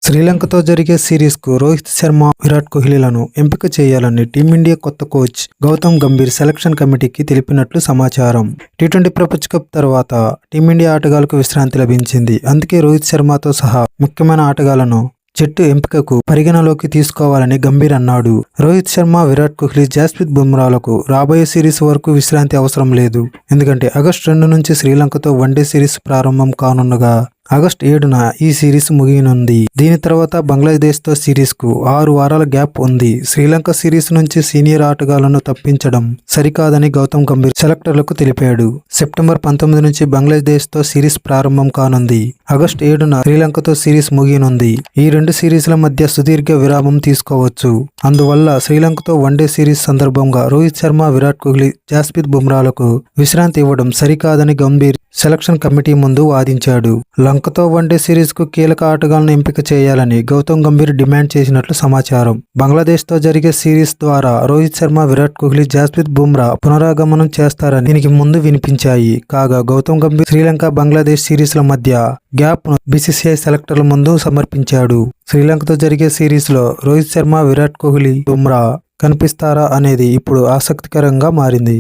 శ్రీలంకతో జరిగే సిరీస్కు రోహిత్ శర్మ, విరాట్ కోహ్లీలను ఎంపిక చేయాలని టీమిండియా కొత్త కోచ్ గౌతమ్ గంభీర్ సెలక్షన్ కమిటీకి తెలిపినట్లు సమాచారం. టీ20 ప్రపంచ కప్ తర్వాత టీమిండియా ఆటగాళ్లకు విశ్రాంతి లభించింది. అందుకే రోహిత్ శర్మతో సహా ముఖ్యమైన ఆటగాళ్లను జట్టు ఎంపికకు పరిగణలోకి తీసుకోవాలని గంభీర్ అన్నాడు. రోహిత్ శర్మ, విరాట్ కోహ్లీ, జస్ప్రీత్ బుమ్రాలకు రాబోయే సిరీస్ వరకు విశ్రాంతి అవసరం లేదు. ఎందుకంటే ఆగస్టు 2 నుంచి శ్రీలంకతో వన్డే సిరీస్ ప్రారంభం కానుండగా ఆగస్టు 7న ఈ సిరీస్ ముగియనుంది. దీని తర్వాత బంగ్లాదేశ్తో సిరీస్కు 6 వారాల గ్యాప్ ఉంది. శ్రీలంక సిరీస్ నుంచి సీనియర్ ఆటగాళ్లను తప్పించడం సరికాదని గౌతమ్ గంభీర్ సెలెక్టర్లకు తెలిపాడు. సెప్టెంబర్ 19 నుంచి బంగ్లాదేశ్తో సిరీస్ ప్రారంభం కానుంది. ఆగస్టు 7న శ్రీలంకతో సిరీస్ ముగియనుంది. ఈ 2 సిరీస్ల మధ్య సుదీర్ఘ విరామం తీసుకోవచ్చు. అందువల్ల శ్రీలంకతో వన్డే సిరీస్ సందర్భంగా రోహిత్ శర్మ, విరాట్ కోహ్లీ, జస్ప్రీత్ బుమ్రాలకు విశ్రాంతి ఇవ్వడం సరికాదని గంభీర్ సెలక్షన్ కమిటీ ముందు వాదించాడు. లంకతో వన్డే సిరీస్ కు కీలక ఆటగాళ్లను ఎంపిక చేయాలని గౌతమ్ గంభీర్ డిమాండ్ చేసినట్లు సమాచారం. బంగ్లాదేశ్తో జరిగే సిరీస్ ద్వారా రోహిత్ శర్మ, విరాట్ కోహ్లీ, జస్ప్రీత్ బుమ్రా పునరాగమనం చేస్తారని దీనికి ముందు వినిపించాయి. కాగా గౌతమ్ గంభీర్ శ్రీలంక, బంగ్లాదేశ్ సిరీస్ల మధ్య గ్యాప్ ను బీసీసీఐ సెలెక్టర్ల ముందు సమర్పించాడు. శ్రీలంకతో జరిగే సిరీస్ లో రోహిత్ శర్మ, విరాట్ కోహ్లీ, బుమ్రా కనిపిస్తారా అనేది ఇప్పుడు ఆసక్తికరంగా మారింది.